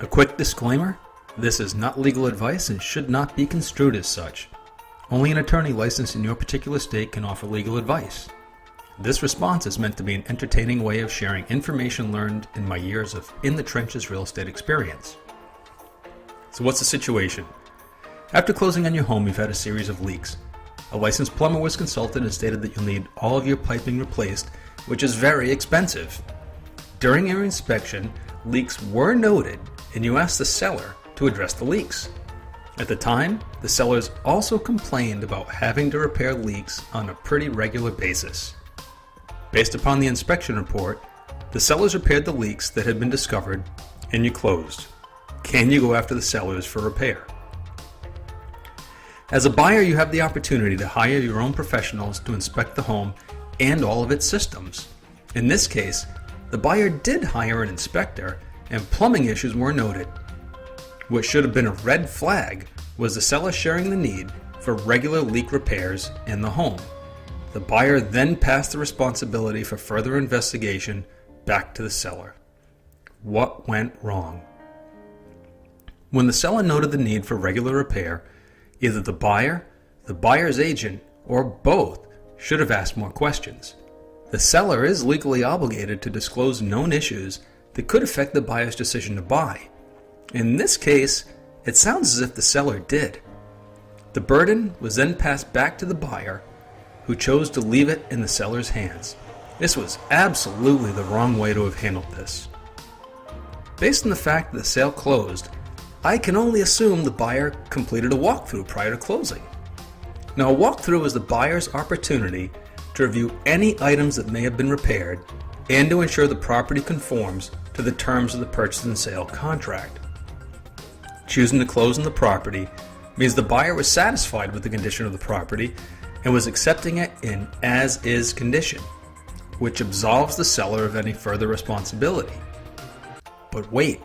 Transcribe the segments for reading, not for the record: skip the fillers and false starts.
A quick disclaimer, this is not legal advice and should not be construed as such. Only an attorney licensed in your particular state can offer legal advice. This response is meant to be an entertaining way of sharing information learned in my years of in-the-trenches real estate experience. So what's the situation? After closing on your home, you've had a series of leaks. A licensed plumber was consulted and stated that you'll need all of your piping replaced, which is very expensive. During your inspection, leaks were noted and you asked the seller to address the leaks. At the time, the sellers also complained about having to repair leaks on a pretty regular basis. Based upon the inspection report, the sellers repaired the leaks that had been discovered and you closed. Can you go after the sellers for repair? As a buyer, you have the opportunity to hire your own professionals to inspect the home and all of its systems. In this case, the buyer did hire an inspector and plumbing issues were noted. What should have been a red flag was the seller sharing the need for regular leak repairs in the home. The buyer then passed the responsibility for further investigation back to the seller. What went wrong? When the seller noted the need for regular repair, either the buyer, the buyer's agent, or both should have asked more questions. The seller is legally obligated to disclose known issues that could affect the buyer's decision to buy. In this case, it sounds as if the seller did. The burden was then passed back to the buyer, who chose to leave it in the seller's hands. This was absolutely the wrong way to have handled this. Based on the fact that the sale closed, I can only assume the buyer completed a walkthrough prior to closing. Now, a walkthrough is the buyer's opportunity to review any items that may have been repaired and to ensure the property conforms to the terms of the purchase and sale contract. Choosing to close on the property means the buyer was satisfied with the condition of the property and was accepting it in as-is condition, which absolves the seller of any further responsibility. But wait,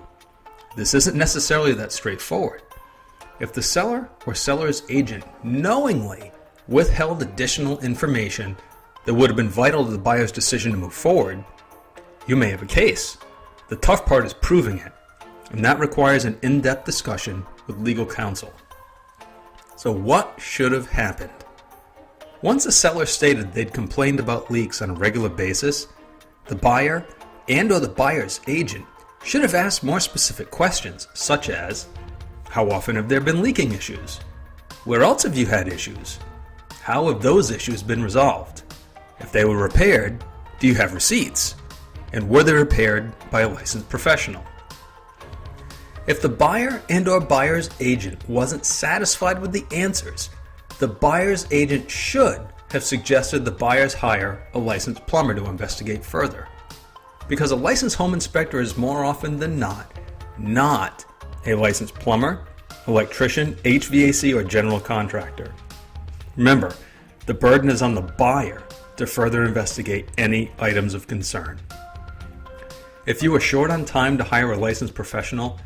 this isn't necessarily that straightforward. If the seller or seller's agent knowingly withheld additional information that would have been vital to the buyer's decision to move forward, you may have a case. The tough part is proving it, and that requires an in-depth discussion with legal counsel. So what should have happened? Once a seller stated they'd complained about leaks on a regular basis, the buyer and/or the buyer's agent should have asked more specific questions, such as, how often have there been leaking issues? Where else have you had issues? How have those issues been resolved? If they were repaired, do you have receipts? And were they repaired by a licensed professional? If the buyer and/or buyer's agent wasn't satisfied with the answers, the buyer's agent should have suggested the buyers hire a licensed plumber to investigate further. Because a licensed home inspector is more often than not a licensed plumber, electrician, HVAC, or general contractor. Remember, the burden is on the buyer to further investigate any items of concern. If you were short on time to hire a licensed professional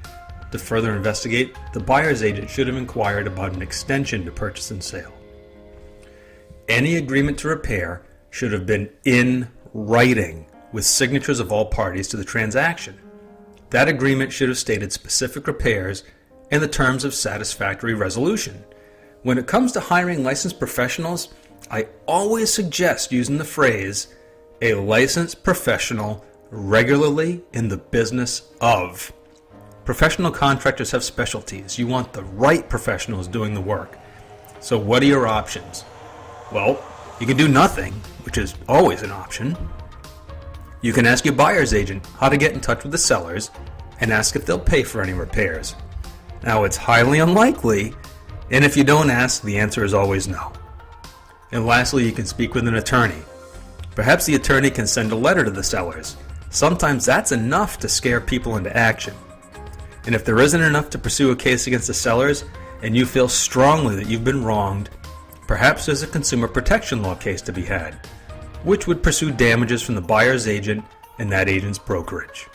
to further investigate, the buyer's agent should have inquired about an extension to purchase and sale. Any agreement to repair should have been in writing with signatures of all parties to the transaction. That agreement should have stated specific repairs and the terms of satisfactory resolution. When it comes to hiring licensed professionals, I always suggest using the phrase, a licensed professional regularly in the business of. Professional contractors have specialties. You want the right professionals doing the work. So what are your options? Well, you can do nothing, which is always an option. You can ask your buyer's agent how to get in touch with the sellers and ask if they'll pay for any repairs. Now, it's highly unlikely, and if you don't ask, the answer is always no. And lastly, you can speak with an attorney. Perhaps the attorney can send a letter to the sellers. Sometimes that's enough to scare people into action. And if there isn't enough to pursue a case against the sellers, and you feel strongly that you've been wronged, perhaps there's a consumer protection law case to be had, which would pursue damages from the buyer's agent and that agent's brokerage.